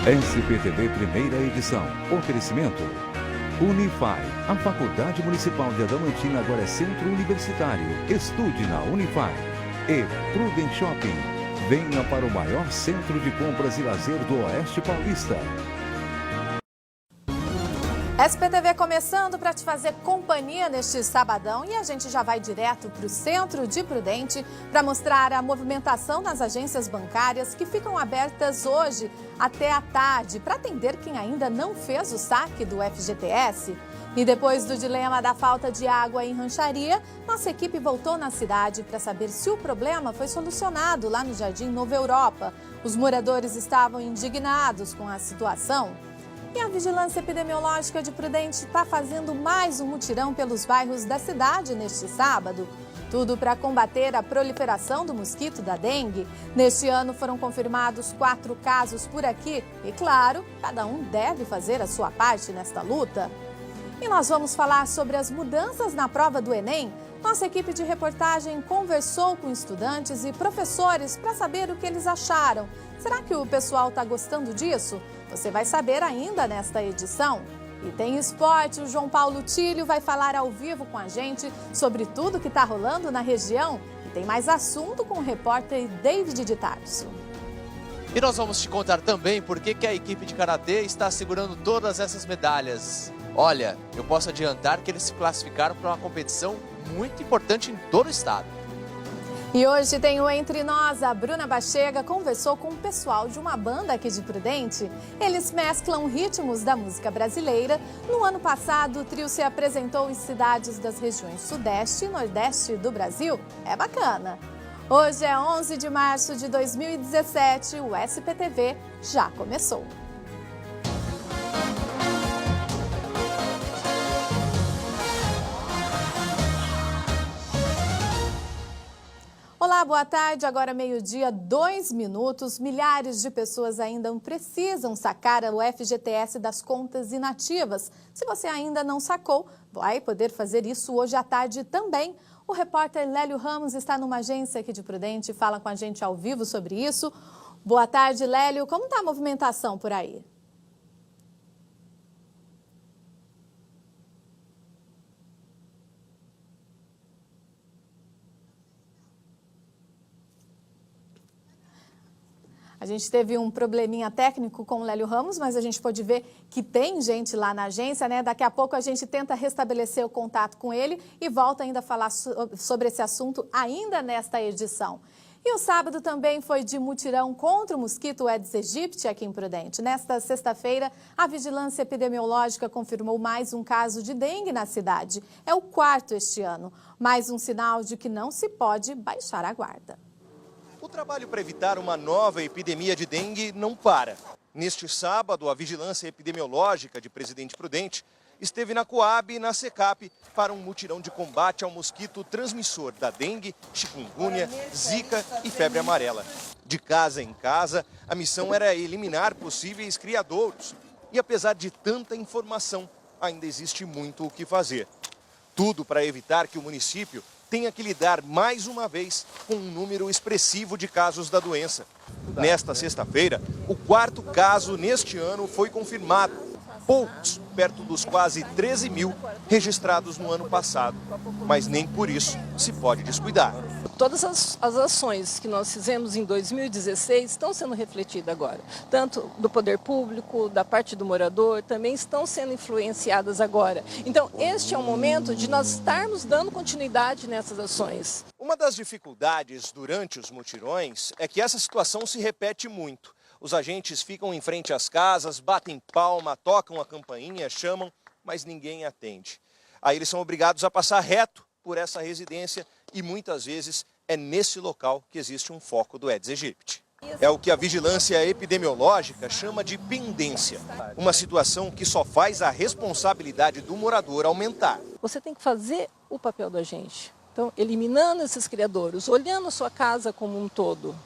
SPTV Primeira Edição. Oferecimento. Unify. A Faculdade Municipal de Adamantina agora é centro universitário. Estude na Unify. E Prudent Shopping. Venha para o maior centro de compras e lazer do Oeste Paulista. SPTV começando para te fazer companhia neste sabadão e a gente já vai direto para o centro de Prudente para mostrar a movimentação nas agências bancárias que ficam abertas hoje até a tarde para atender quem ainda não fez o saque do FGTS. E depois do dilema da falta de água em Rancharia, nossa equipe voltou na cidade para saber se o problema foi solucionado lá no Jardim Nova Europa. Os moradores estavam indignados com a situação. E a Vigilância Epidemiológica de Prudente está fazendo mais um mutirão pelos bairros da cidade neste sábado. Tudo para combater a proliferação do mosquito da dengue. Neste ano foram confirmados 4 casos por aqui e, claro, cada um deve fazer a sua parte nesta luta. E nós vamos falar sobre as mudanças na prova do Enem. Nossa equipe de reportagem conversou com estudantes e professores para saber o que eles acharam. Será que o pessoal está gostando disso? Você vai saber ainda nesta edição. E tem esporte, o João Paulo Tílio vai falar ao vivo com a gente sobre tudo que está rolando na região. E tem mais assunto com o repórter David de Tarso. E nós vamos te contar também por que a equipe de karatê está segurando todas essas medalhas. Olha, eu posso adiantar que eles se classificaram para uma competição muito importante em todo o estado. E hoje tem o Entre Nós. A Bruna Bachega conversou com o pessoal de uma banda aqui de Prudente. Eles mesclam ritmos da música brasileira. No ano passado, o trio se apresentou em cidades das regiões Sudeste e Nordeste do Brasil. É bacana. Hoje é 11 de março de 2017. O SPTV já começou. Olá, boa tarde. Agora meio-dia, 2 minutos. Milhares de pessoas ainda precisam sacar o FGTS das contas inativas. Se você ainda não sacou, vai poder fazer isso hoje à tarde também. O repórter Lélio Ramos está numa agência aqui de Prudente e fala com a gente ao vivo sobre isso. Boa tarde, Lélio. Como está a movimentação por aí? A gente teve um probleminha técnico com o Lélio Ramos, mas a gente pôde ver que tem gente lá na agência, né? Daqui a pouco a gente tenta restabelecer o contato com ele e volta ainda a falar sobre esse assunto ainda nesta edição. E o sábado também foi de mutirão contra o mosquito Aedes aegypti aqui em Prudente. Nesta sexta-feira, a Vigilância Epidemiológica confirmou mais um caso de dengue na cidade. É o 4º este ano. Mais um sinal de que não se pode baixar a guarda. O trabalho para evitar uma nova epidemia de dengue não para. Neste sábado, a Vigilância Epidemiológica de Presidente Prudente esteve na Coab e na Secap para um mutirão de combate ao mosquito transmissor da dengue, chikungunya, zika e febre amarela. De casa em casa, a missão era eliminar possíveis criadouros. E apesar de tanta informação, ainda existe muito o que fazer. Tudo para evitar que o município tenha que lidar mais uma vez com um número expressivo de casos da doença. Nesta sexta-feira, o 4º caso neste ano foi confirmado. Poucos, perto dos quase 13 mil registrados no ano passado. Mas nem por isso se pode descuidar. Todas as ações que nós fizemos em 2016 estão sendo refletidas agora. Tanto do poder público, da parte do morador, também estão sendo influenciadas agora. Então, este é o momento de nós estarmos dando continuidade nessas ações. Uma das dificuldades durante os mutirões é que essa situação se repete muito. Os agentes ficam em frente às casas, batem palma, tocam a campainha, chamam, mas ninguém atende. Aí eles são obrigados a passar reto por essa residência e muitas vezes é nesse local que existe um foco do Aedes aegypti. É o que a Vigilância Epidemiológica chama de pendência, uma situação que só faz a responsabilidade do morador aumentar. Você tem que fazer o papel do agente. Então, eliminando esses criadouros, olhando a sua casa como um todo.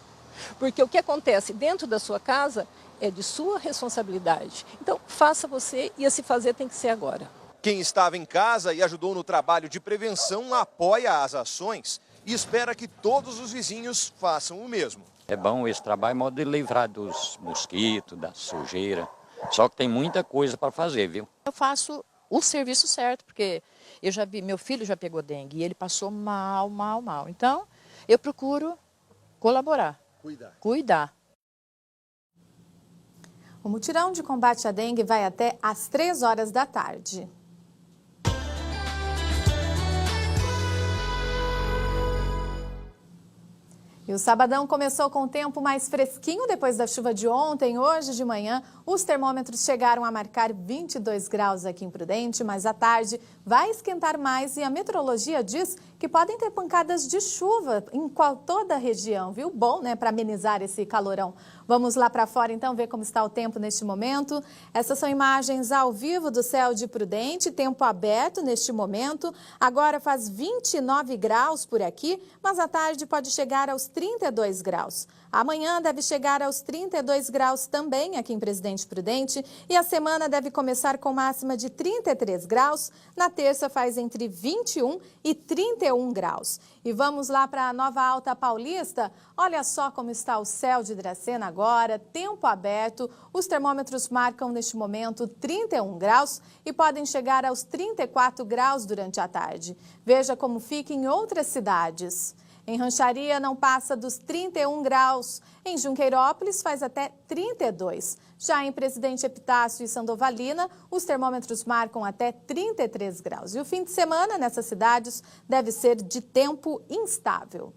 Porque o que acontece dentro da sua casa é de sua responsabilidade. Então, faça você e esse fazer tem que ser agora. Quem estava em casa e ajudou no trabalho de prevenção apoia as ações e espera que todos os vizinhos façam o mesmo. É bom esse trabalho, modo de livrar dos mosquitos, da sujeira. Só que tem muita coisa para fazer, viu? Eu faço o serviço certo, porque eu já vi, meu filho já pegou dengue e ele passou mal. Então, eu procuro colaborar, cuidar. O mutirão de combate à dengue vai até às 3 horas da tarde. E o sabadão começou com o tempo mais fresquinho depois da chuva de ontem. Hoje de manhã, os termômetros chegaram a marcar 22 graus aqui em Prudente, mas à tarde vai esquentar mais e a meteorologia diz que podem ter pancadas de chuva em toda a região, viu? Bom, né, para amenizar esse calorão. Vamos lá para fora, então, ver como está o tempo neste momento. Essas são imagens ao vivo do céu de Prudente, tempo aberto neste momento. Agora faz 29 graus por aqui, mas à tarde pode chegar aos 32 graus. Amanhã deve chegar aos 32 graus também aqui em Presidente Prudente e a semana deve começar com máxima de 33 graus. Na terça faz entre 21 e 31 graus. E vamos lá para a Nova Alta Paulista. Olha só como está o céu de Dracena agora, tempo aberto. Os termômetros marcam neste momento 31 graus e podem chegar aos 34 graus durante a tarde. Veja como fica em outras cidades. Em Rancharia não passa dos 31 graus. Em Junqueirópolis faz até 32. Já em Presidente Epitácio e Sandovalina, os termômetros marcam até 33 graus. E o fim de semana nessas cidades deve ser de tempo instável.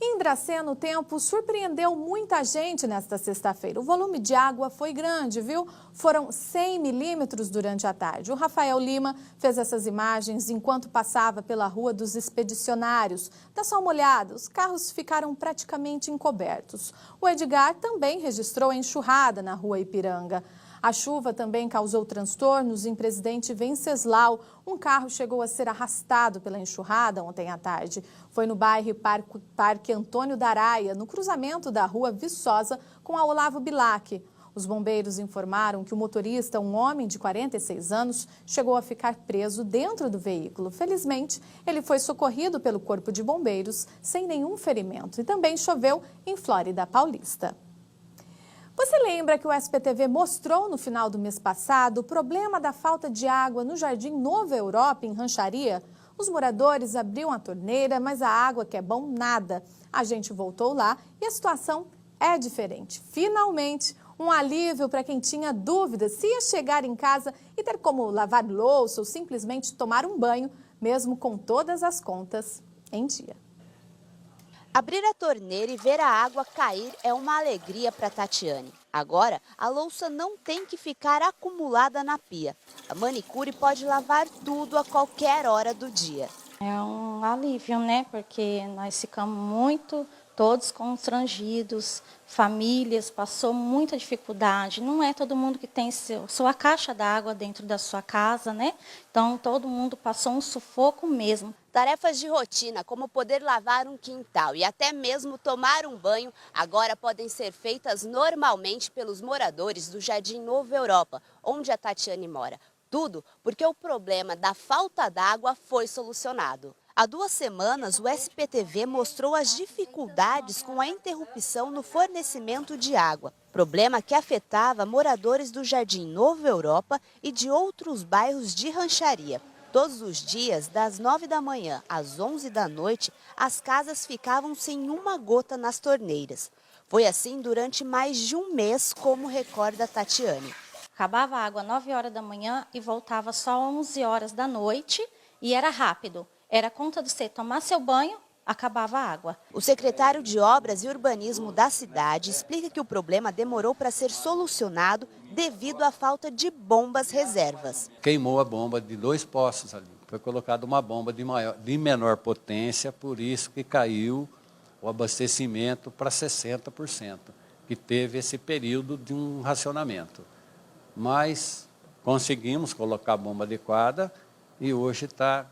Em Dracena, o tempo surpreendeu muita gente nesta sexta-feira. O volume de água foi grande, viu? Foram 100 milímetros durante a tarde. O Rafael Lima fez essas imagens enquanto passava pela Rua dos Expedicionários. Dá só uma olhada, os carros ficaram praticamente encobertos. O Edgar também registrou a enxurrada na Rua Ipiranga. A chuva também causou transtornos em Presidente Venceslau. Um carro chegou a ser arrastado pela enxurrada ontem à tarde. Foi no bairro Parque Antônio da Araia, no cruzamento da Rua Viçosa com a Olavo Bilac. Os bombeiros informaram que o motorista, um homem de 46 anos, chegou a ficar preso dentro do veículo. Felizmente, ele foi socorrido pelo Corpo de Bombeiros sem nenhum ferimento. E também choveu em Flórida Paulista. Você lembra que o SPTV mostrou no final do mês passado o problema da falta de água no Jardim Nova Europa, em Rancharia? Os moradores abriam a torneira, mas a água, que é bom, nada. A gente voltou lá e a situação é diferente. Finalmente, um alívio para quem tinha dúvidas se ia chegar em casa e ter como lavar louça ou simplesmente tomar um banho, mesmo com todas as contas em dia. Abrir a torneira e ver a água cair é uma alegria para Tatiane. Agora, a louça não tem que ficar acumulada na pia. A manicure pode lavar tudo a qualquer hora do dia. É um alívio, né? Porque nós ficamos todos constrangidos, famílias, passou muita dificuldade. Não é todo mundo que tem sua caixa d'água dentro da sua casa, né? Então, todo mundo passou um sufoco mesmo. Tarefas de rotina, como poder lavar um quintal e até mesmo tomar um banho, agora podem ser feitas normalmente pelos moradores do Jardim Nova Europa, onde a Tatiane mora. Tudo porque o problema da falta d'água foi solucionado. Há 2 semanas, o SPTV mostrou as dificuldades com a interrupção no fornecimento de água. Problema que afetava moradores do Jardim Nova Europa e de outros bairros de Rancharia. Todos os dias, das 9 da manhã às 11 da noite, as casas ficavam sem uma gota nas torneiras. Foi assim durante mais de um mês, como recorda Tatiane. Acabava a água às 9 horas da manhã e voltava só às 11 horas da noite e era rápido. Era conta de você tomar seu banho, acabava a água. O secretário de Obras e Urbanismo da cidade explica que o problema demorou para ser solucionado devido à falta de bombas reservas. Queimou a bomba de 2 poços ali. Foi colocada uma bomba de menor potência, por isso que caiu o abastecimento para 60%, que teve esse período de um racionamento. Mas conseguimos colocar a bomba adequada e hoje está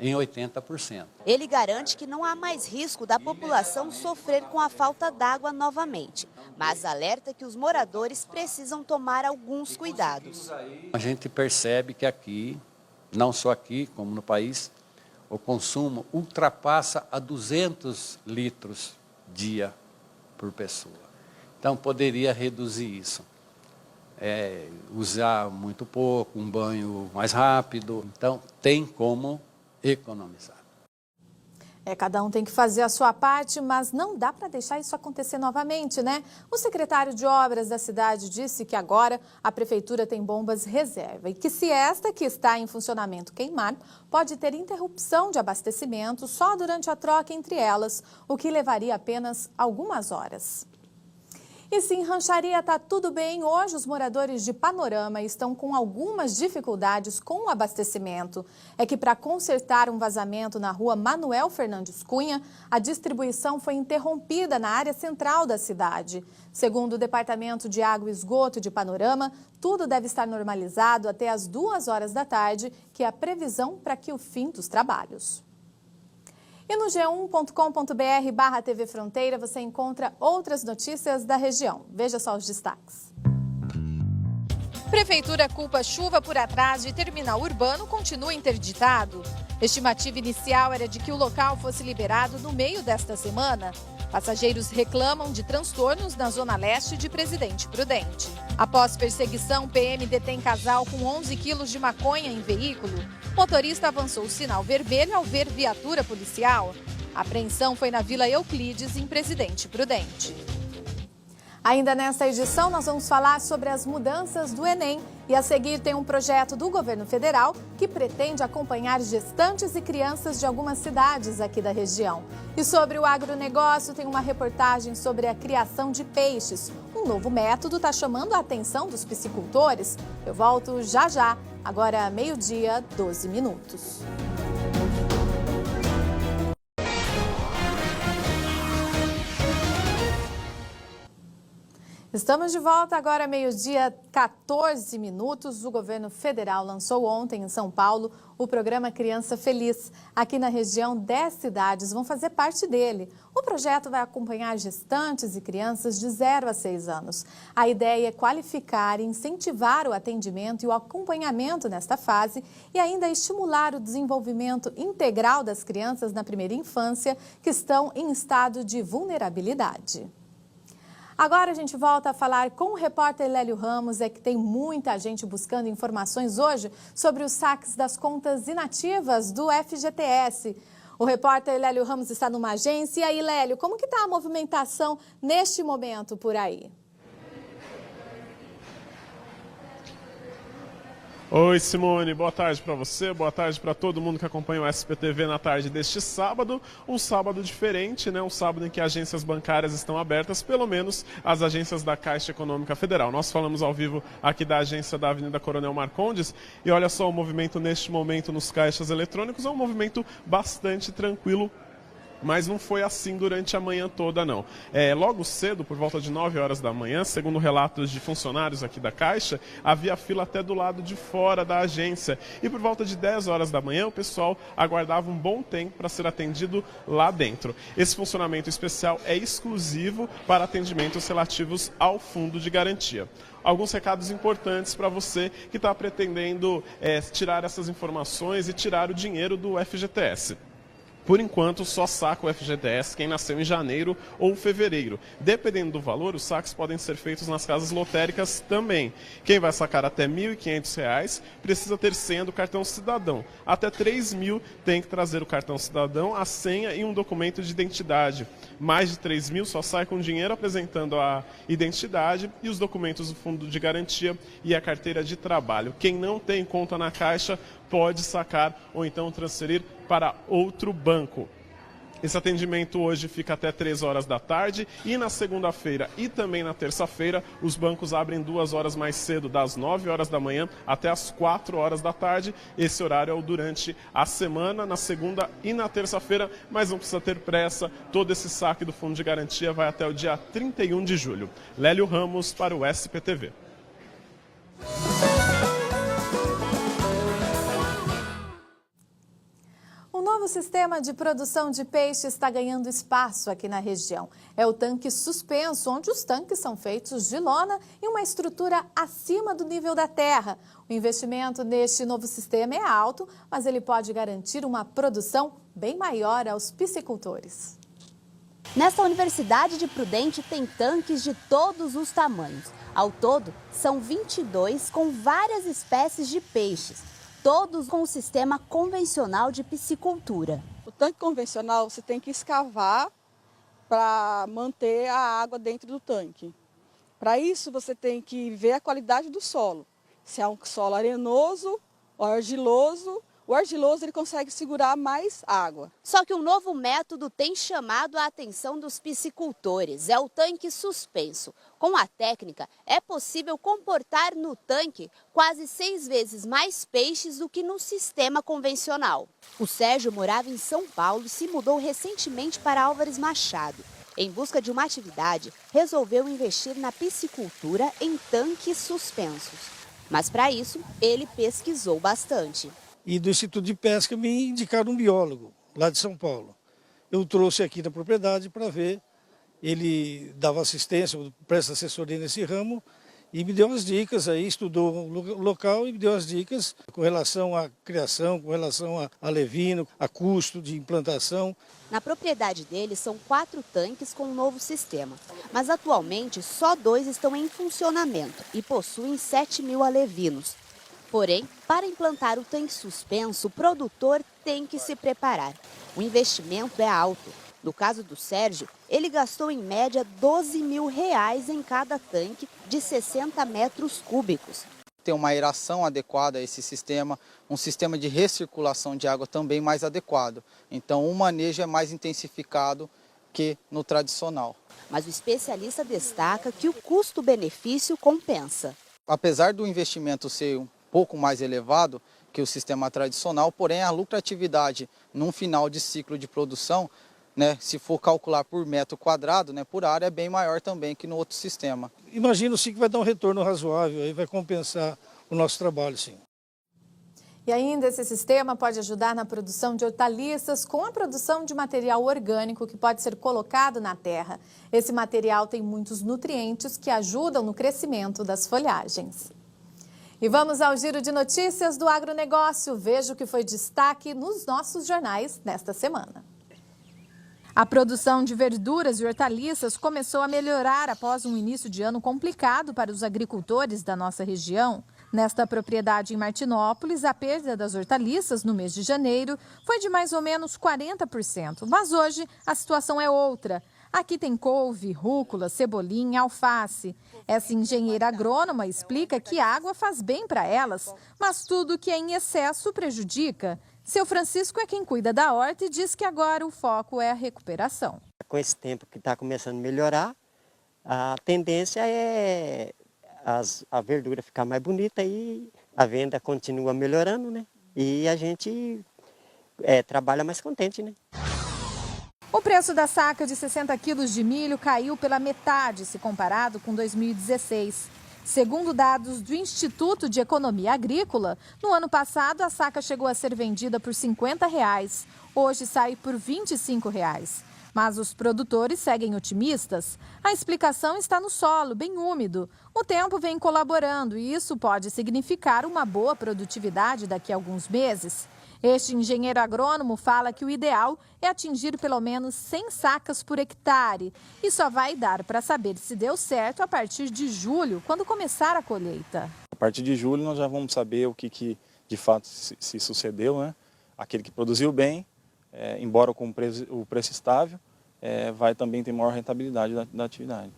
em 80%. Ele garante que não há mais risco da população sofrer com a falta d'água novamente, mas alerta que os moradores precisam tomar alguns cuidados. A gente percebe que aqui, não só aqui, como no país, o consumo ultrapassa a 200 litros dia por pessoa. Então, poderia reduzir isso. Usar muito pouco, um banho mais rápido. Então, tem como economizar. Cada um tem que fazer a sua parte, mas não dá para deixar isso acontecer novamente, né? O secretário de Obras da cidade disse que agora a prefeitura tem bombas reserva e que se esta que está em funcionamento queimar, pode ter interrupção de abastecimento só durante a troca entre elas, o que levaria apenas algumas horas. E se em Rancharia está tudo bem, hoje os moradores de Panorama estão com algumas dificuldades com o abastecimento. É que para consertar um vazamento na rua Manuel Fernandes Cunha, a distribuição foi interrompida na área central da cidade. Segundo o Departamento de Água e Esgoto de Panorama, tudo deve estar normalizado até as 2 horas da tarde, que é a previsão para que o fim dos trabalhos. E no g1.com.br/TV Fronteira você encontra outras notícias da região. Veja só os destaques. Prefeitura culpa chuva por atraso e terminal urbano continua interditado. Estimativa inicial era de que o local fosse liberado no meio desta semana. Passageiros reclamam de transtornos na zona leste de Presidente Prudente. Após perseguição, PM detém casal com 11 quilos de maconha em veículo. Motorista avançou o sinal vermelho ao ver viatura policial. A apreensão foi na Vila Euclides, em Presidente Prudente. Ainda nesta edição, nós vamos falar sobre as mudanças do Enem. E a seguir tem um projeto do governo federal que pretende acompanhar gestantes e crianças de algumas cidades aqui da região. E sobre o agronegócio, tem uma reportagem sobre a criação de peixes. Um novo método está chamando a atenção dos piscicultores. Eu volto já já, agora 12h, 12 minutos. Estamos de volta agora, 12h, 14 minutos. O governo federal lançou ontem em São Paulo o programa Criança Feliz. Aqui na região, 10 cidades vão fazer parte dele. O projeto vai acompanhar gestantes e crianças de 0 a 6 anos. A ideia é qualificar e incentivar o atendimento e o acompanhamento nesta fase e ainda estimular o desenvolvimento integral das crianças na primeira infância que estão em estado de vulnerabilidade. Agora a gente volta a falar com o repórter Lélio Ramos, que tem muita gente buscando informações hoje sobre os saques das contas inativas do FGTS. O repórter Lélio Ramos está numa agência. E aí, Lélio, como que está a movimentação neste momento por aí? Oi, Simone, boa tarde para você, boa tarde para todo mundo que acompanha o SPTV na tarde deste sábado. Um sábado diferente, né? Um sábado em que agências bancárias estão abertas, pelo menos as agências da Caixa Econômica Federal. Nós falamos ao vivo aqui da agência da Avenida Coronel Marcondes e olha só o movimento neste momento nos caixas eletrônicos, é um movimento bastante tranquilo. Mas não foi assim durante a manhã toda, não. Logo cedo, por volta de 9 horas da manhã, segundo relatos de funcionários aqui da Caixa, havia fila até do lado de fora da agência. E por volta de 10 horas da manhã, o pessoal aguardava um bom tempo para ser atendido lá dentro. Esse funcionamento especial é exclusivo para atendimentos relativos ao fundo de garantia. Alguns recados importantes para você que está pretendendo tirar essas informações e tirar o dinheiro do FGTS. Por enquanto, só saca o FGTS quem nasceu em janeiro ou fevereiro. Dependendo do valor, os saques podem ser feitos nas casas lotéricas também. Quem vai sacar até R$ 1.500 precisa ter senha do cartão cidadão. Até R$ 3.000 tem que trazer o cartão cidadão, a senha e um documento de identidade. Mais de R$ 3.000 só sai com dinheiro apresentando a identidade e os documentos do fundo de garantia e a carteira de trabalho. Quem não tem conta na Caixa pode sacar ou então transferir para outro banco. Esse atendimento hoje fica até 3 horas da tarde e na segunda-feira e também na terça-feira os bancos abrem 2 horas mais cedo, das 9 horas da manhã até as 4 horas da tarde. Esse horário é o durante a semana, na segunda e na terça-feira, mas não precisa ter pressa. Todo esse saque do Fundo de Garantia vai até o dia 31 de julho. Lélio Ramos para o SPTV. Um novo sistema de produção de peixe está ganhando espaço aqui na região. É o tanque suspenso, onde os tanques são feitos de lona e uma estrutura acima do nível da terra. O investimento neste novo sistema é alto, mas ele pode garantir uma produção bem maior aos piscicultores. Nesta Universidade de Prudente tem tanques de todos os tamanhos. Ao todo, são 22 com várias espécies de peixes, todos com o sistema convencional de piscicultura. O tanque convencional você tem que escavar para manter a água dentro do tanque. Para isso você tem que ver a qualidade do solo. Se é um solo arenoso ou argiloso, o argiloso ele consegue segurar mais água. Só que um novo método tem chamado a atenção dos piscicultores, é o tanque suspenso. Com a técnica, é possível comportar no tanque quase 6 vezes mais peixes do que no sistema convencional. O Sérgio morava em São Paulo e se mudou recentemente para Álvares Machado. Em busca de uma atividade, resolveu investir na piscicultura em tanques suspensos. Mas para isso, ele pesquisou bastante. E do Instituto de Pesca me indicaram um biólogo, lá de São Paulo. Eu trouxe aqui da propriedade para ver, ele dava assistência, presta assessoria nesse ramo, e me deu as dicas aí, estudou o local e me deu as dicas com relação à criação, com relação a levino, a custo de implantação. Na propriedade dele são 4 tanques com um novo sistema, mas atualmente só 2 estão em funcionamento e possuem 7.000 alevinos. Porém, para implantar o tanque suspenso, o produtor tem que se preparar. O investimento é alto. No caso do Sérgio, ele gastou em média R$12.000 em cada tanque de 60 metros cúbicos. Tem uma aeração adequada a esse sistema, um sistema de recirculação de água também mais adequado. Então o manejo é mais intensificado que no tradicional. Mas o especialista destaca que o custo-benefício compensa. Apesar do investimento ser um pouco mais elevado que o sistema tradicional, porém a lucratividade num final de ciclo de produção, se for calcular por metro quadrado, por área, é bem maior também que no outro sistema. Imagino sim que vai dar um retorno razoável, aí vai compensar o nosso trabalho, sim. E ainda esse sistema pode ajudar na produção de hortaliças com a produção de material orgânico que pode ser colocado na terra. Esse material tem muitos nutrientes que ajudam no crescimento das folhagens. E vamos ao giro de notícias do agronegócio. Veja o que foi destaque nos nossos jornais nesta semana. A produção de verduras e hortaliças começou a melhorar após um início de ano complicado para os agricultores da nossa região. Nesta propriedade em Martinópolis, a perda das hortaliças no mês de janeiro foi de mais ou menos 40%. Mas hoje a situação é outra. Aqui tem couve, rúcula, cebolinha, alface. Essa engenheira agrônoma explica que a água faz bem para elas, mas tudo que é em excesso prejudica. Seu Francisco é quem cuida da horta e diz que agora o foco é a recuperação. Com esse tempo que está começando a melhorar, a tendência é a verdura ficar mais bonita e a venda continua melhorando, E a gente trabalha mais contente, O preço da saca de 60 quilos de milho caiu pela metade se comparado com 2016. Segundo dados do Instituto de Economia Agrícola, no ano passado a saca chegou a ser vendida por R$ 50. Hoje sai por R$ 25. Mas os produtores seguem otimistas. A explicação está no solo, bem úmido. O tempo vem colaborando e isso pode significar uma boa produtividade daqui a alguns meses. Este engenheiro agrônomo fala que o ideal é atingir pelo menos 100 sacas por hectare. E só vai dar para saber se deu certo a partir de julho, quando começar a colheita. A partir de julho nós já vamos saber o que de fato se sucedeu, Aquele que produziu bem, embora com o preço estável, vai também ter maior rentabilidade da atividade.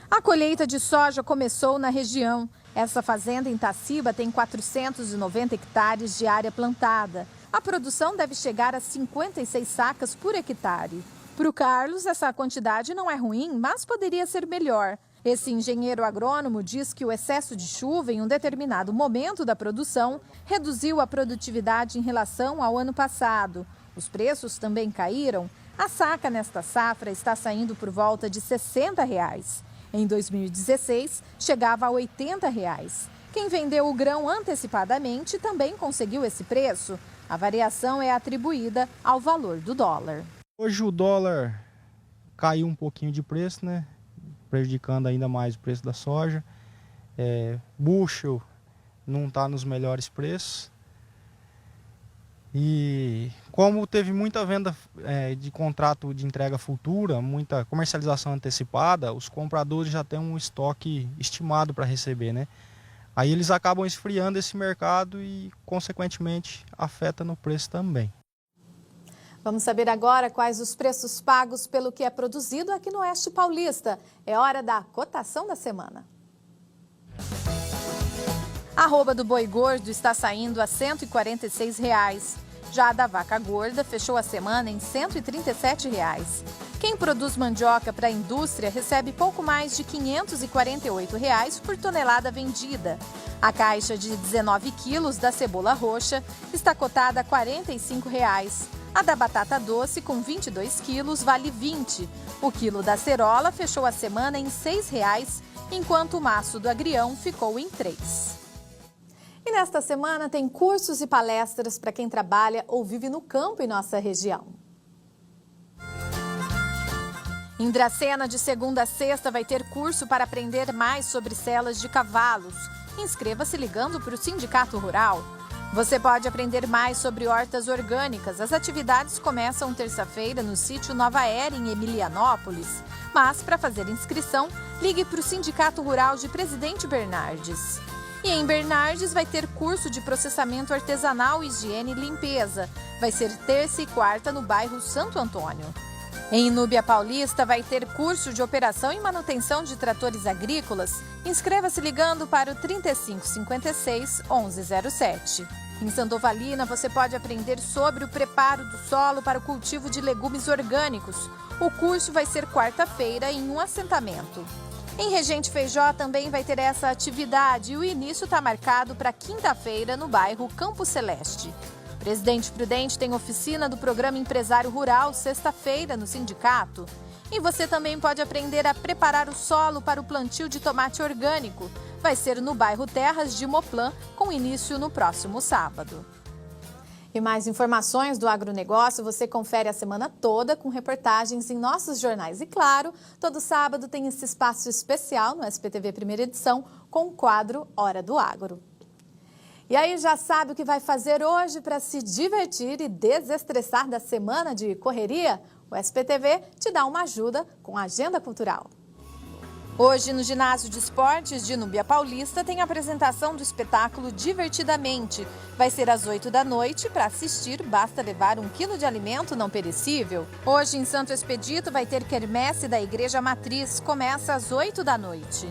A colheita de soja começou na região. Essa fazenda em Taciba tem 490 hectares de área plantada. A produção deve chegar a 56 sacas por hectare. Para o Carlos, essa quantidade não é ruim, mas poderia ser melhor. Esse engenheiro agrônomo diz que o excesso de chuva em um determinado momento da produção reduziu a produtividade em relação ao ano passado. Os preços também caíram. A saca nesta safra está saindo por volta de R$ 60. Em 2016, chegava a R$ 80. Quem vendeu o grão antecipadamente também conseguiu esse preço. A variação é atribuída ao valor do dólar. Hoje o dólar caiu um pouquinho de preço, prejudicando ainda mais o preço da soja. Bushel não está nos melhores preços. E como teve muita venda de contrato de entrega futura, muita comercialização antecipada, os compradores já têm um estoque estimado para receber, né? Aí eles acabam esfriando esse mercado e, consequentemente, afeta no preço também. Vamos saber agora quais os preços pagos pelo que é produzido aqui no Oeste Paulista. É hora da cotação da semana. A arroba do boi gordo está saindo a R$ 146,00. Já a da vaca gorda fechou a semana em R$ 137,00. Quem produz mandioca para a indústria recebe pouco mais de R$ 548,00 por tonelada vendida. A caixa de 19 quilos da cebola roxa está cotada a R$ 45,00. A da batata doce, com 22 quilos, vale R$ 20. O quilo da cerola fechou a semana em R$ 6,00, enquanto o maço do agrião ficou em R$ 3. E nesta semana tem cursos e palestras para quem trabalha ou vive no campo em nossa região. Em Dracena, de segunda a sexta, vai ter curso para aprender mais sobre celas de cavalos. Inscreva-se ligando para o Sindicato Rural. Você pode aprender mais sobre hortas orgânicas. As atividades começam terça-feira no sítio Nova Era, em Emilianópolis. Mas, para fazer inscrição, ligue para o Sindicato Rural de Presidente Bernardes. E em Bernardes vai ter curso de processamento artesanal, higiene e limpeza. Vai ser terça e quarta no bairro Santo Antônio. Em Inúbia Paulista vai ter curso de operação e manutenção de tratores agrícolas. Inscreva-se ligando para o 3556-1107. Em Sandovalina você pode aprender sobre o preparo do solo para o cultivo de legumes orgânicos. O curso vai ser quarta-feira em um assentamento. Em Regente Feijó também vai ter essa atividade e o início está marcado para quinta-feira no bairro Campo Celeste. Presidente Prudente tem oficina do Programa Empresário Rural sexta-feira no sindicato. E você também pode aprender a preparar o solo para o plantio de tomate orgânico. Vai ser no bairro Terras de Moplan, com início no próximo sábado. E mais informações do agronegócio você confere a semana toda com reportagens em nossos jornais. E claro, todo sábado tem esse espaço especial no SPTV Primeira Edição com o quadro Hora do Agro. E aí já sabe o que vai fazer hoje para se divertir e desestressar da semana de correria? O SPTV te dá uma ajuda com a agenda cultural. Hoje, no Ginásio de Esportes de Inúbia Paulista, tem a apresentação do espetáculo Divertidamente. Vai ser às 8 da noite. Para assistir, basta levar 1 quilo de alimento não perecível. Hoje, em Santo Expedito, vai ter quermesse da Igreja Matriz. Começa às 8 da noite.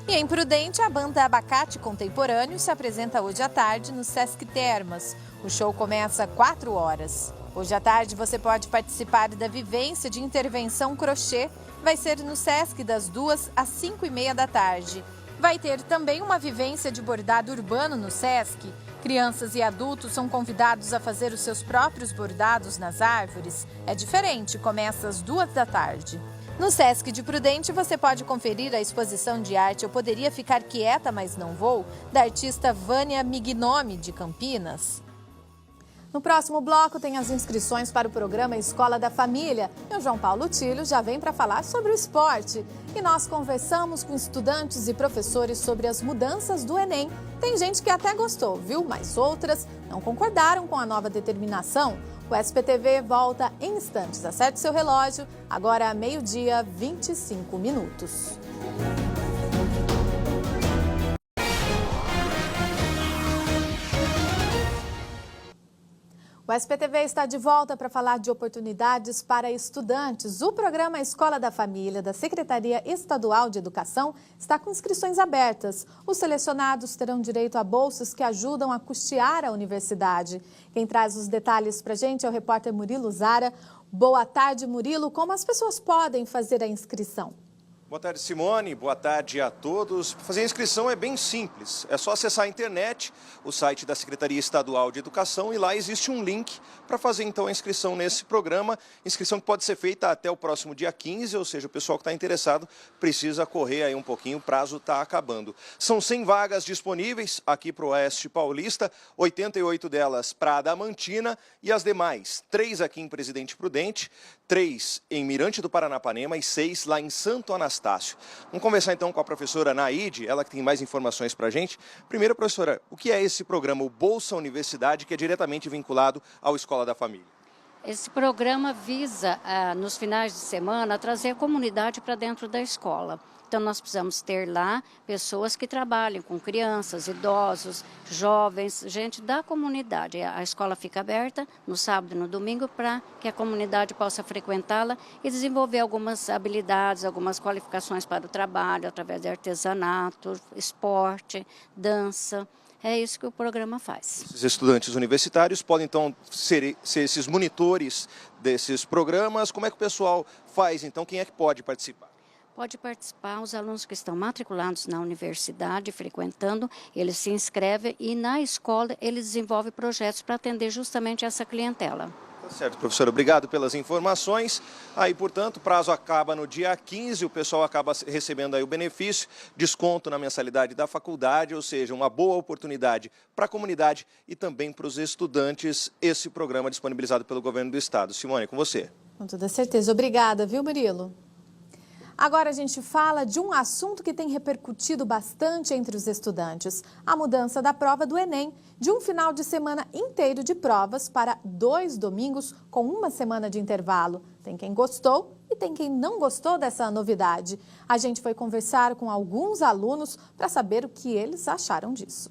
E em Prudente, a banda Abacate Contemporâneo se apresenta hoje à tarde no Sesc Termas. O show começa às 4 horas. Hoje à tarde, você pode participar da vivência de intervenção crochê. Vai ser no Sesc das 2 às 5h30 da tarde. Vai ter também uma vivência de bordado urbano no Sesc. Crianças e adultos são convidados a fazer os seus próprios bordados nas árvores. É diferente, começa às 2 da tarde. No Sesc de Prudente, você pode conferir a exposição de arte Eu Poderia Ficar Quieta, Mas Não Vou, da artista Vânia Mignome, de Campinas. No próximo bloco tem as inscrições para o programa Escola da Família. E o João Paulo Tílio já vem para falar sobre o esporte. E nós conversamos com estudantes e professores sobre as mudanças do Enem. Tem gente que até gostou, viu? Mas outras não concordaram com a nova determinação. O SPTV volta em instantes. Acerte seu relógio, agora é 12h25. O SPTV está de volta para falar de oportunidades para estudantes. O programa Escola da Família, da Secretaria Estadual de Educação, está com inscrições abertas. Os selecionados terão direito a bolsas que ajudam a custear a universidade. Quem traz os detalhes para a gente é o repórter Murilo Zara. Boa tarde, Murilo. Como as pessoas podem fazer a inscrição? Boa tarde, Simone. Boa tarde a todos. Fazer a inscrição é bem simples. É só acessar a internet, o site da Secretaria Estadual de Educação, e lá existe um link para fazer então a inscrição nesse programa. Inscrição que pode ser feita até o próximo dia 15, ou seja, o pessoal que está interessado precisa correr aí um pouquinho, o prazo está acabando. São 100 vagas disponíveis aqui para o Oeste Paulista, 88 delas para Adamantina e as demais, 3 aqui em Presidente Prudente, 3 em Mirante do Paranapanema e 6 lá em Santo Anastácio, Estácio. Vamos conversar então com a professora Naide, ela que tem mais informações para a gente. Primeiro, professora, o que é esse programa, o Bolsa Universidade, que é diretamente vinculado ao Escola da Família? Esse programa visa, nos finais de semana, trazer a comunidade para dentro da escola. Então, nós precisamos ter lá pessoas que trabalhem com crianças, idosos, jovens, gente da comunidade. A escola fica aberta no sábado e no domingo para que a comunidade possa frequentá-la e desenvolver algumas habilidades, algumas qualificações para o trabalho, através de artesanato, esporte, dança. É isso que o programa faz. Os estudantes universitários podem, então, ser esses monitores desses programas. Como é que o pessoal faz, então? Quem é que pode participar? Pode participar os alunos que estão matriculados na universidade, frequentando, eles se inscrevem e na escola eles desenvolvem projetos para atender justamente essa clientela. Tá certo, professor. Obrigado pelas informações. Aí, portanto, o prazo acaba no dia 15, o pessoal acaba recebendo aí o benefício, desconto na mensalidade da faculdade, ou seja, uma boa oportunidade para a comunidade e também para os estudantes, esse programa disponibilizado pelo governo do estado. Simone, com você. Com toda certeza. Obrigada, viu, Murilo? Agora a gente fala de um assunto que tem repercutido bastante entre os estudantes, a mudança da prova do Enem, de um final de semana inteiro de provas para 2 domingos com uma semana de intervalo. Tem quem gostou e tem quem não gostou dessa novidade. A gente foi conversar com alguns alunos para saber o que eles acharam disso.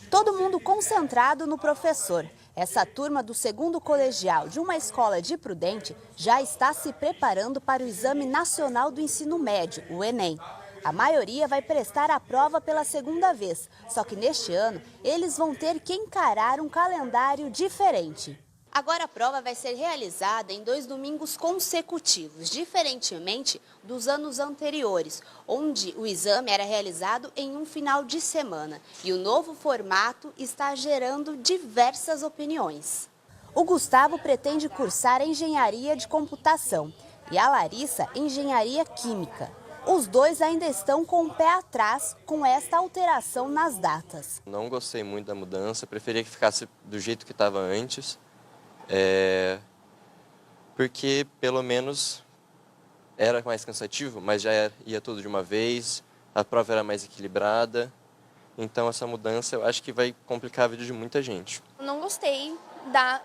Todo mundo concentrado no professor. Essa turma do 2º colegial de uma escola de Prudente já está se preparando para o Exame Nacional do Ensino Médio, o Enem. A maioria vai prestar a prova pela 2ª vez, só que neste ano eles vão ter que encarar um calendário diferente. Agora a prova vai ser realizada em 2 domingos consecutivos, diferentemente dos anos anteriores, onde o exame era realizado em um final de semana. E o novo formato está gerando diversas opiniões. O Gustavo pretende cursar Engenharia de Computação e a Larissa, Engenharia Química. Os dois ainda estão com o pé atrás com esta alteração nas datas. Não gostei muito da mudança, preferia que ficasse do jeito que estava antes. Porque pelo menos era mais cansativo, mas já ia tudo de uma vez, a prova era mais equilibrada, então essa mudança eu acho que vai complicar a vida de muita gente. Eu não gostei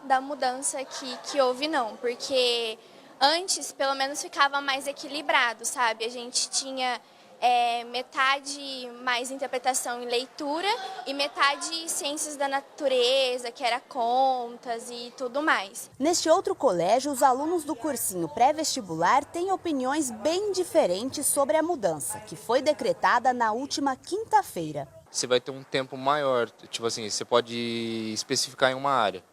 da mudança que houve não, porque antes pelo menos ficava mais equilibrado, sabe? A gente tinha metade mais interpretação e leitura e metade ciências da natureza, que era contas e tudo mais. Neste outro colégio, os alunos do cursinho pré-vestibular têm opiniões bem diferentes sobre a mudança, que foi decretada na última quinta-feira. Você vai ter um tempo maior, tipo assim, você pode especificar em uma área.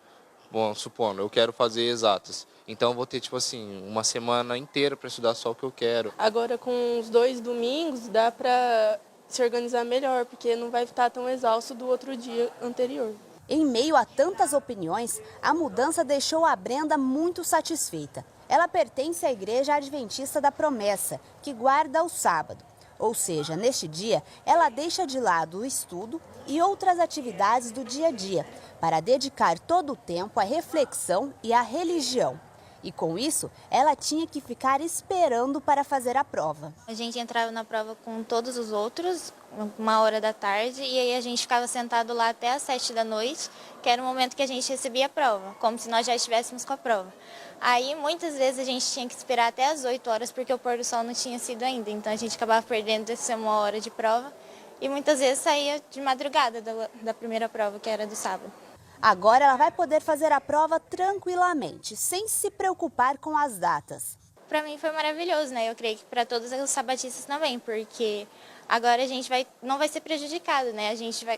Bom, supondo, eu quero fazer exatas. Então eu vou ter, tipo assim, uma semana inteira para estudar só o que eu quero. Agora com os 2 domingos dá para se organizar melhor, porque não vai estar tão exausto do outro dia anterior. Em meio a tantas opiniões, a mudança deixou a Brenda muito satisfeita. Ela pertence à Igreja Adventista da Promessa, que guarda o sábado. Ou seja, neste dia, ela deixa de lado o estudo e outras atividades do dia a dia, para dedicar todo o tempo à reflexão e à religião. E com isso, ela tinha que ficar esperando para fazer a prova. A gente entrava na prova com todos os outros, 1h da tarde, e aí a gente ficava sentado lá até às 7 da noite, que era o momento que a gente recebia a prova, como se nós já estivéssemos com a prova. Aí, muitas vezes, a gente tinha que esperar até às 8 horas, porque o pôr do sol não tinha sido ainda, então a gente acabava perdendo essa 1 hora de prova, e muitas vezes saía de madrugada da primeira prova, que era do sábado. Agora ela vai poder fazer a prova tranquilamente, sem se preocupar com as datas. Para mim foi maravilhoso, né? Eu creio que para todos os sabatistas também, porque agora a gente não vai ser prejudicado, né?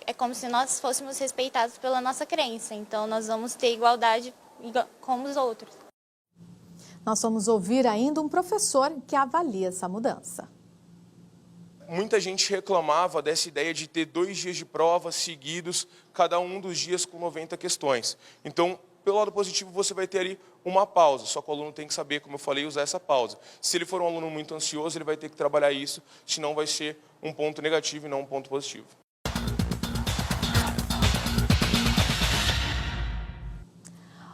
É como se nós fôssemos respeitados pela nossa crença, então nós vamos ter igualdade como os outros. Nós vamos ouvir ainda um professor que avalia essa mudança. Muita gente reclamava dessa ideia de ter 2 dias de prova seguidos, cada um dos dias com 90 questões. Então, pelo lado positivo, você vai ter ali uma pausa, só que o aluno tem que saber, como eu falei, usar essa pausa. Se ele for um aluno muito ansioso, ele vai ter que trabalhar isso, senão vai ser um ponto negativo e não um ponto positivo.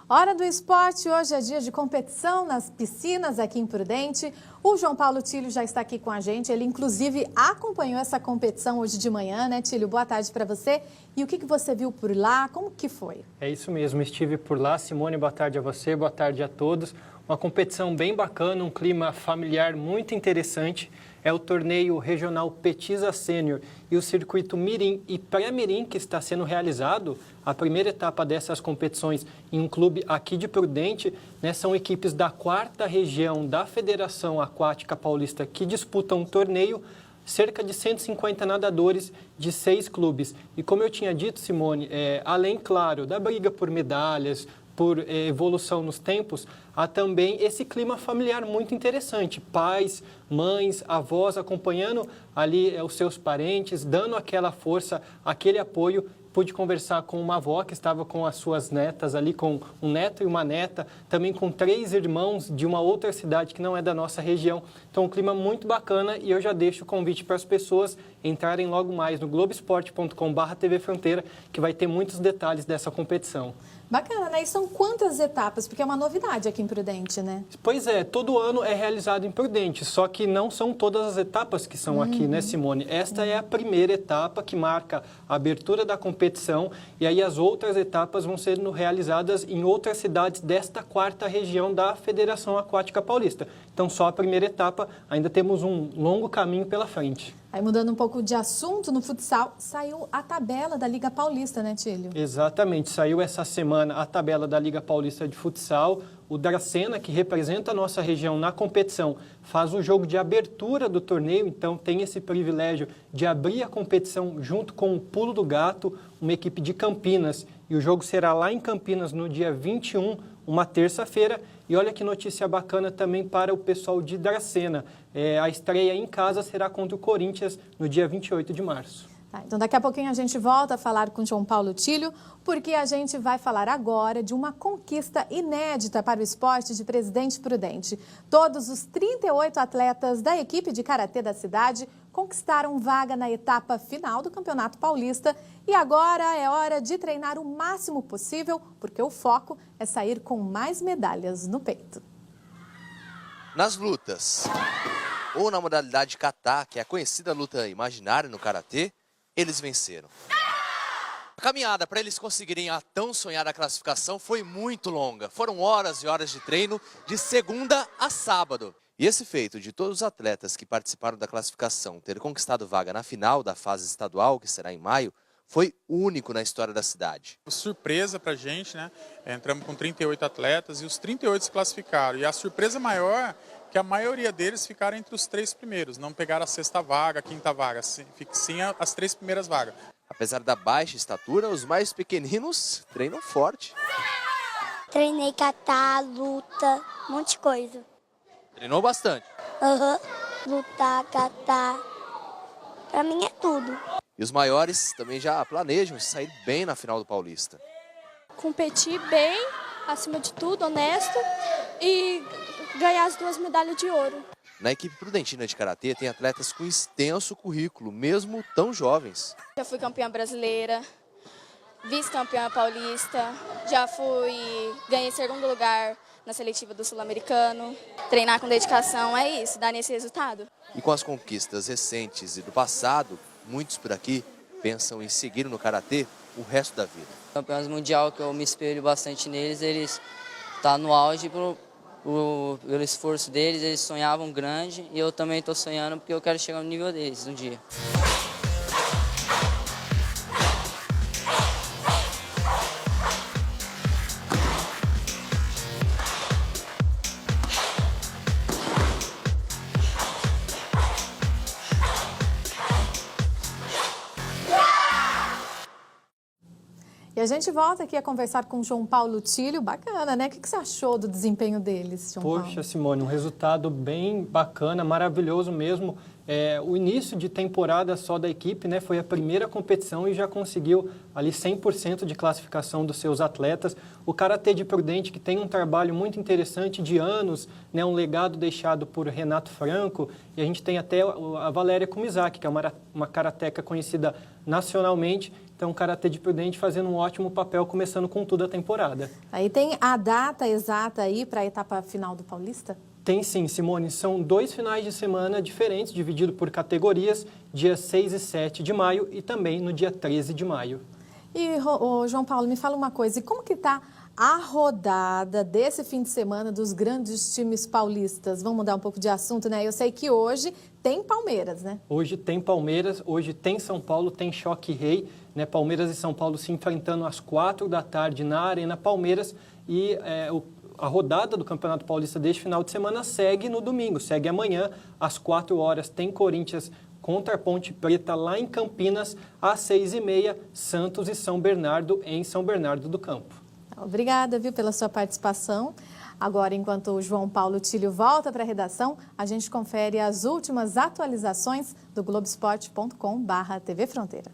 Hora do esporte, hoje é dia de competição nas piscinas aqui em Prudente. O João Paulo Tílio já está aqui com a gente, ele inclusive acompanhou essa competição hoje de manhã, né, Tílio? Boa tarde para você. E o que você viu por lá, como que foi? É isso mesmo, estive por lá. Simone, boa tarde a você, boa tarde a todos. Uma competição bem bacana, um clima familiar muito interessante. É o torneio regional Petisa Sênior e o circuito Mirim e Pré-Mirim que está sendo realizado. A primeira etapa dessas competições em um clube aqui de Prudente, né, são equipes da 4ª região da Federação Aquática Paulista que disputam o torneio, cerca de 150 nadadores de 6 clubes. E como eu tinha dito, Simone, além, claro, da briga por medalhas, por evolução nos tempos, há também esse clima familiar muito interessante. Pais, mães, avós acompanhando ali os seus parentes, dando aquela força, aquele apoio. Pude conversar com uma avó que estava com as suas netas ali, com um neto e uma neta, também com 3 irmãos de uma outra cidade que não é da nossa região. Então, um clima muito bacana e eu já deixo o convite para as pessoas entrarem logo mais no globesport.com/TV Fronteira, que vai ter muitos detalhes dessa competição. Bacana, né? E são quantas etapas? Porque é uma novidade aqui em Prudente, né? Pois é, todo ano é realizado em Prudente, só que não são todas as etapas que são aqui, né, Simone? Esta é a primeira etapa que marca a abertura da competição e aí as outras etapas vão sendo realizadas em outras cidades desta 4ª região da Federação Aquática Paulista. Então, só a primeira etapa, ainda temos um longo caminho pela frente. Aí, mudando um pouco de assunto, no futsal saiu a tabela da Liga Paulista, né, Tílio? Exatamente, saiu essa semana a tabela da Liga Paulista de Futsal. O Dracena, que representa a nossa região na competição, faz o jogo de abertura do torneio, então tem esse privilégio de abrir a competição junto com o Pulo do Gato, uma equipe de Campinas. E o jogo será lá em Campinas no dia 21, uma terça-feira. E olha que notícia bacana também para o pessoal de Dracena. A estreia em casa será contra o Corinthians no dia 28 de março. Então, daqui a pouquinho a gente volta a falar com o João Paulo Tílio, porque a gente vai falar agora de uma conquista inédita para o esporte de Presidente Prudente. Todos os 38 atletas da equipe de karatê da cidade conquistaram vaga na etapa final do Campeonato Paulista e agora é hora de treinar o máximo possível, porque o foco é sair com mais medalhas no peito. Nas lutas, ou na modalidade kata, que é a conhecida luta imaginária no karatê, eles venceram. A caminhada para eles conseguirem a tão sonhada classificação foi muito longa. Foram horas e horas de treino de segunda a sábado. E esse feito de todos os atletas que participaram da classificação ter conquistado vaga na final da fase estadual, que será em maio, foi único na história da cidade. Surpresa pra gente, né? Entramos com 38 atletas e os 38 se classificaram. E a surpresa maior é que a maioria deles ficaram entre os 3 primeiros. Não pegaram a 6ª vaga, a 5ª vaga, sim as 3 primeiras vagas. Apesar da baixa estatura, os mais pequeninos treinam forte. Treinei kata, luta, um monte de coisa. Treinou bastante? Lutar, kata, pra mim é tudo. E os maiores também já planejam sair bem na final do Paulista. Competir bem, acima de tudo, honesto, e ganhar as 2 medalhas de ouro. Na equipe prudentina de karatê tem atletas com extenso currículo, mesmo tão jovens. Já fui campeã brasileira, vice-campeã paulista, ganhei 2º lugar na seletiva do Sul-Americano. Treinar com dedicação é isso, dar nesse resultado. E com as conquistas recentes e do passado, muitos por aqui pensam em seguir no karatê o resto da vida. Campeões mundial, que eu me espelho bastante neles, eles estão no auge pelo esforço deles, eles sonhavam grande e eu também estou sonhando porque eu quero chegar no nível deles um dia. E a gente volta aqui a conversar com o João Paulo Tílio. Bacana, né? O que você achou do desempenho deles, João Paulo? Poxa, Simone, um resultado bem bacana, maravilhoso mesmo. o início de temporada só da equipe, né, foi a primeira competição e já conseguiu ali 100% de classificação dos seus atletas. O Karatê de Prudente, que tem um trabalho muito interessante de anos, né, um legado deixado por Renato Franco, e a gente tem até a Valéria Kumizaki, que é uma karateca conhecida nacionalmente. Então, o Karatê de Prudente fazendo um ótimo papel, começando com tudo a temporada. Aí tem a data exata aí para a etapa final do Paulista? Tem sim, Simone. São 2 finais de semana diferentes, divididos por categorias, dia 6 e 7 de maio e também no dia 13 de maio. E, João Paulo, me fala uma coisa, e como que está a rodada desse fim de semana dos grandes times paulistas? Vamos mudar um pouco de assunto, né? Eu sei que hoje tem Palmeiras, né? Hoje tem Palmeiras, hoje tem São Paulo, tem Choque Rei, né? Palmeiras e São Paulo se enfrentando às 4 da tarde na Arena Palmeiras e a rodada do Campeonato Paulista deste final de semana segue no domingo, segue amanhã, às 4 horas, tem Corinthians contra a Ponte Preta lá em Campinas, às 6h30, Santos e São Bernardo em São Bernardo do Campo. Obrigada, viu, pela sua participação. Agora, enquanto o João Paulo Tílio volta para a redação, a gente confere as últimas atualizações do Globoesporte.com/TV Fronteira.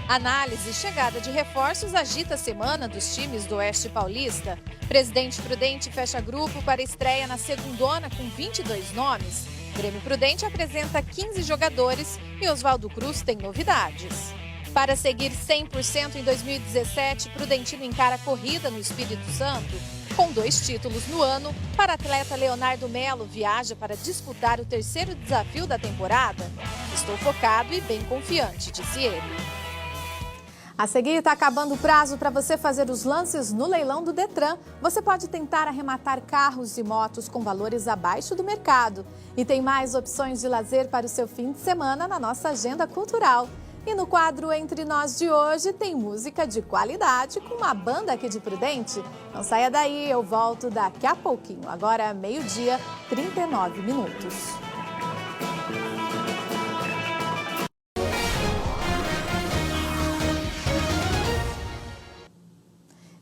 Análise e chegada de reforços agita a semana dos times do Oeste Paulista. Presidente Prudente fecha grupo para estreia na segundona com 22 nomes. Grêmio Prudente apresenta 15 jogadores e Oswaldo Cruz tem novidades. Para seguir 100% em 2017, Prudentino encara a corrida no Espírito Santo. Com 2 títulos no ano, para atleta Leonardo Melo viaja para disputar o 3º desafio da temporada. Estou focado e bem confiante, disse ele. A seguir, está acabando o prazo para você fazer os lances no leilão do Detran. Você pode tentar arrematar carros e motos com valores abaixo do mercado. E tem mais opções de lazer para o seu fim de semana na nossa agenda cultural. E no quadro Entre Nós de hoje tem música de qualidade com uma banda aqui de Prudente. Não saia daí, eu volto daqui a pouquinho. Agora, 12h39.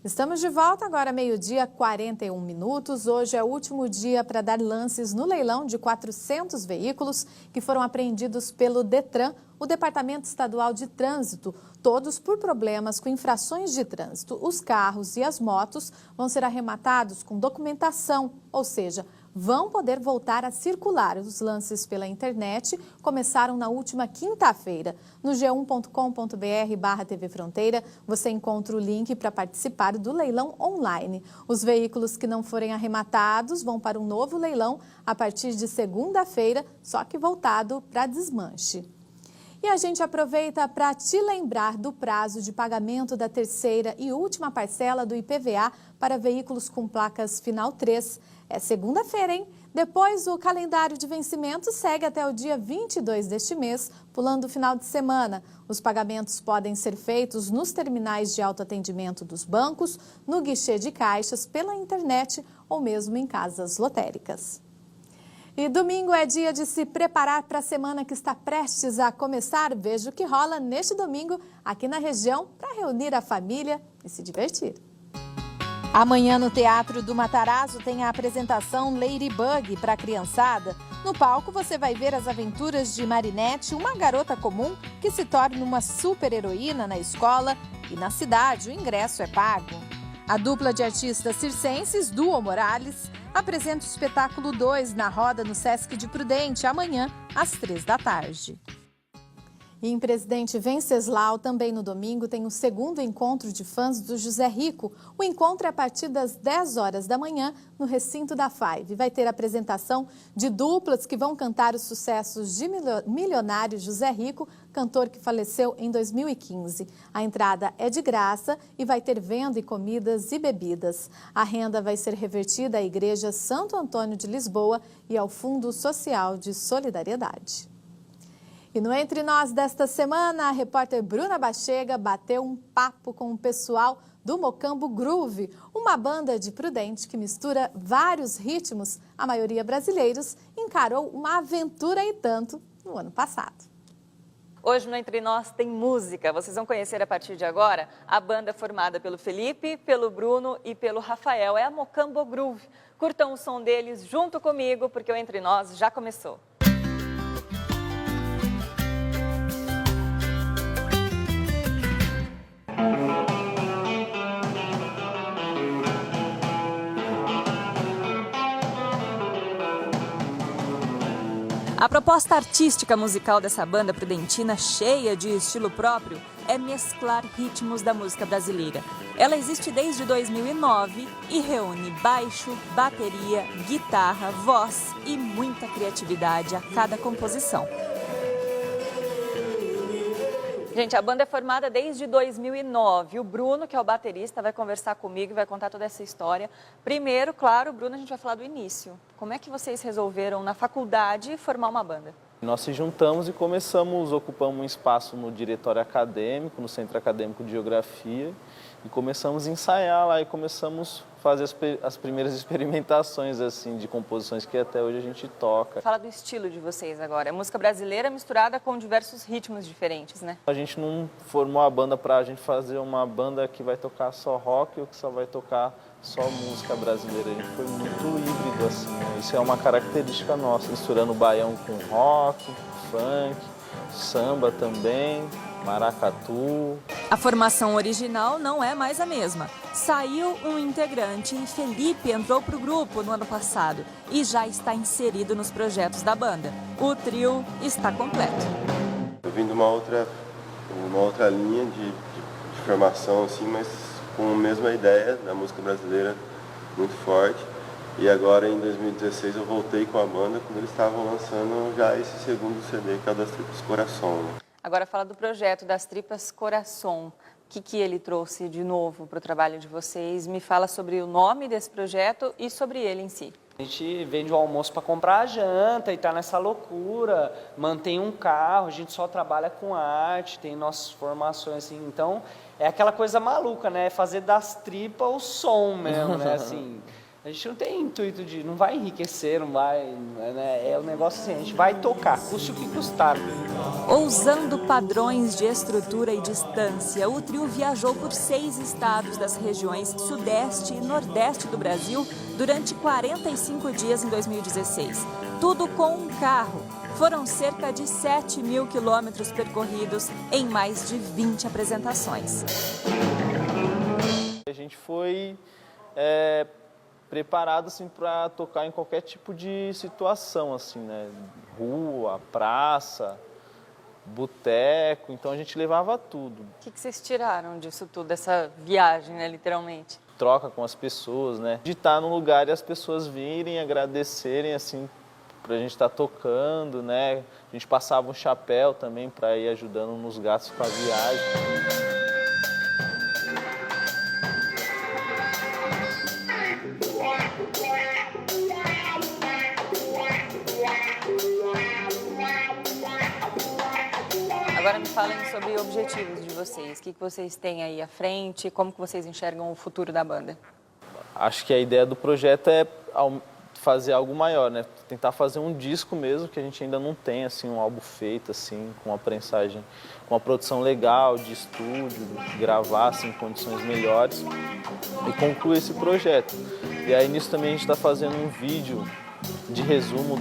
Estamos de volta agora, 12h41. Hoje é o último dia para dar lances no leilão de 400 veículos que foram apreendidos pelo Detran, o Departamento Estadual de Trânsito, todos por problemas com infrações de trânsito. Os carros e as motos vão ser arrematados com documentação, ou seja, vão poder voltar a circular. Os lances pela internet começaram na última quinta-feira. No g1.com.br/TV Fronteira, você encontra o link para participar do leilão online. Os veículos que não forem arrematados vão para um novo leilão a partir de segunda-feira, só que voltado para desmanche. E a gente aproveita para te lembrar do prazo de pagamento da 3ª e última parcela do IPVA para veículos com placas final 3. É segunda-feira, hein? Depois, o calendário de vencimento segue até o dia 22 deste mês, pulando o final de semana. Os pagamentos podem ser feitos nos terminais de autoatendimento dos bancos, no guichê de caixas, pela internet ou mesmo em casas lotéricas. E domingo é dia de se preparar para a semana que está prestes a começar. Veja o que rola neste domingo aqui na região para reunir a família e se divertir. Amanhã no Teatro do Matarazzo tem a apresentação Ladybug para a criançada. No palco você vai ver as aventuras de Marinette, uma garota comum que se torna uma super-heroína na escola e na cidade o ingresso é pago. A dupla de artistas circenses, Duo Morales, apresenta o espetáculo 2 na roda no Sesc de Prudente, amanhã às 3 da tarde. E em Presidente Venceslau, também no domingo, tem o 2º encontro de fãs do José Rico. O encontro é a partir das 10 horas da manhã no recinto da Five. Vai ter apresentação de duplas que vão cantar os sucessos de milionário José Rico, cantor que faleceu em 2015. A entrada é de graça e vai ter venda e comidas e bebidas. A renda vai ser revertida à Igreja Santo Antônio de Lisboa e ao Fundo Social de Solidariedade. E no Entre Nós desta semana, a repórter Bruna Bachega bateu um papo com o pessoal do Mocambo Groove, uma banda de Prudente que mistura vários ritmos, a maioria brasileiros, encarou uma aventura e tanto no ano passado. Hoje no Entre Nós tem música. Vocês vão conhecer a partir de agora a banda formada pelo Felipe, pelo Bruno e pelo Rafael. É a Mocambo Groove. Curtam o som deles junto comigo, porque o Entre Nós já começou. A proposta artística musical dessa banda prudentina, cheia de estilo próprio, é mesclar ritmos da música brasileira. Ela existe desde 2009 e reúne baixo, bateria, guitarra, voz e muita criatividade a cada composição. Gente, a banda é formada desde 2009. O Bruno, que é o baterista, vai conversar comigo e vai contar toda essa história. Primeiro, claro, Bruno, a gente vai falar do início. Como é que vocês resolveram, na faculdade, formar uma banda? Nós se juntamos e ocupamos um espaço no diretório acadêmico, no Centro Acadêmico de Geografia, e começamos a ensaiar lá e começamos a fazer as primeiras experimentações assim, de composições que até hoje a gente toca. Fala do estilo de vocês agora. É música brasileira misturada com diversos ritmos diferentes, né? A gente não formou a banda para a gente fazer uma banda que vai tocar só rock ou que só vai tocar só música brasileira. A gente foi muito híbrido, assim, né? Isso é uma característica nossa, misturando baião com rock, funk, samba também, maracatu. A formação original não é mais a mesma. Saiu um integrante e Felipe entrou para o grupo no ano passado e já está inserido nos projetos da banda. O trio está completo. Eu vim de uma outra linha de formação, assim, mas com a mesma ideia da música brasileira muito forte. E agora, em 2016, eu voltei com a banda quando eles estavam lançando já esse segundo CD, que é o Das Tripas Coração. Né? Agora fala do projeto Das Tripas Coração. O que ele trouxe de novo para o trabalho de vocês? Me fala sobre o nome desse projeto e sobre ele em si. A gente vende o almoço para comprar a janta e tá nessa loucura, mantém um carro, a gente só trabalha com arte, tem nossas formações assim, então é aquela coisa maluca, né? Fazer das tripas o som mesmo, né? Assim, a gente não tem intuito de, não vai enriquecer, não vai, né? É um negócio assim, a gente vai tocar, custe o que custar. Ousando padrões de estrutura e distância, o trio viajou por 6 estados das regiões Sudeste e Nordeste do Brasil durante 45 dias em 2016. Tudo com um carro. Foram cerca de 7 mil quilômetros percorridos em mais de 20 apresentações. A gente foi preparado assim, para tocar em qualquer tipo de situação, assim, né? Rua, praça, boteco, então a gente levava tudo. O que vocês tiraram disso tudo, dessa viagem, né, literalmente? Troca com as pessoas, né? De estar num lugar e as pessoas virem, agradecerem, assim, pra gente estar tocando, né? A gente passava um chapéu também para ir ajudando nos gastos com a viagem. Agora me falem sobre objetivos de vocês. O que vocês têm aí à frente? Como que vocês enxergam o futuro da banda? Acho que a ideia do projeto é fazer algo maior, né? Tentar fazer um disco mesmo, que a gente ainda não tem, assim, um álbum feito, assim, com uma prensagem, com uma produção legal, de estúdio, gravar, assim, em condições melhores e concluir esse projeto. E aí nisso também a gente está fazendo um vídeo de resumo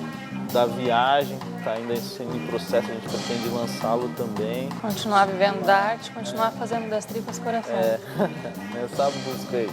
da viagem, está ainda sendo em processo, a gente pretende lançá-lo também. Continuar vivendo da arte, continuar fazendo Das Tripas Coração. Essa busca aí.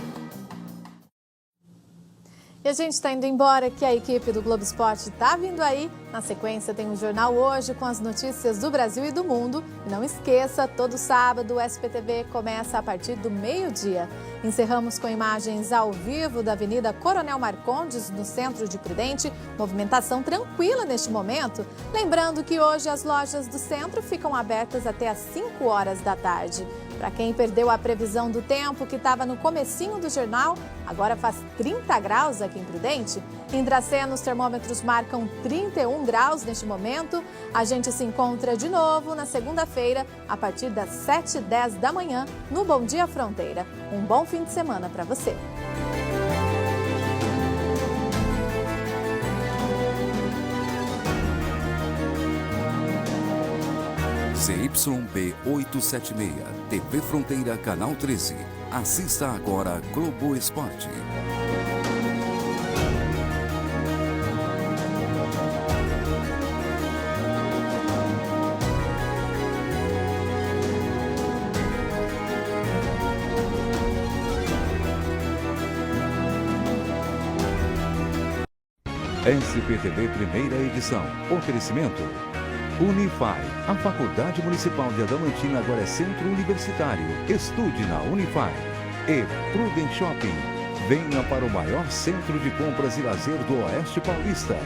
E a gente está indo embora, que a equipe do Globo Esporte está vindo aí. Na sequência tem o Jornal Hoje com as notícias do Brasil e do mundo. E não esqueça, todo sábado o SPTV começa a partir do meio-dia. Encerramos com imagens ao vivo da Avenida Coronel Marcondes, no centro de Prudente. Movimentação tranquila neste momento. Lembrando que hoje as lojas do centro ficam abertas até às 5 horas da tarde. Para quem perdeu a previsão do tempo que estava no comecinho do jornal, agora faz 30 graus aqui em Prudente. Em Dracena, os termômetros marcam 31 graus neste momento. A gente se encontra de novo na segunda-feira, a partir das 7h10 da manhã, no Bom Dia Fronteira. Um bom fim de semana para você. CYP 876, TV Fronteira, Canal 13. Assista agora Globo Esporte. SPTV primeira edição. Oferecimento. Unify. A Faculdade Municipal de Adamantina agora é centro universitário. Estude na Unify. E Prudent Shopping. Venha para o maior centro de compras e lazer do Oeste Paulista.